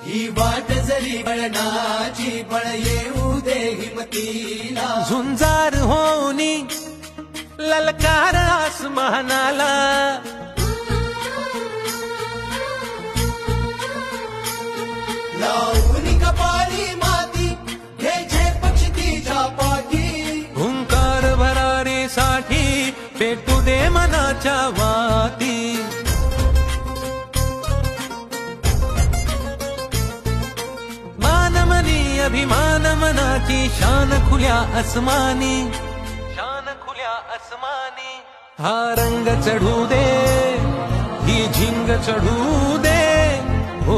ही वाट जरी बळणाची बळ येऊ दे हिमतीला झुंजार होनी ललकार आसमानाला लावून कपाळी माती घ्यायचे पक्षी तिच्या पाठी हुंकार भरारीसाठी पेटू दे मनाच्या वाती मानमनी अभिमान मनाची शान खुल्या आसमानी शान खुल्या आसमानी हा रंग चढू दे ही झिंग चढू दे हो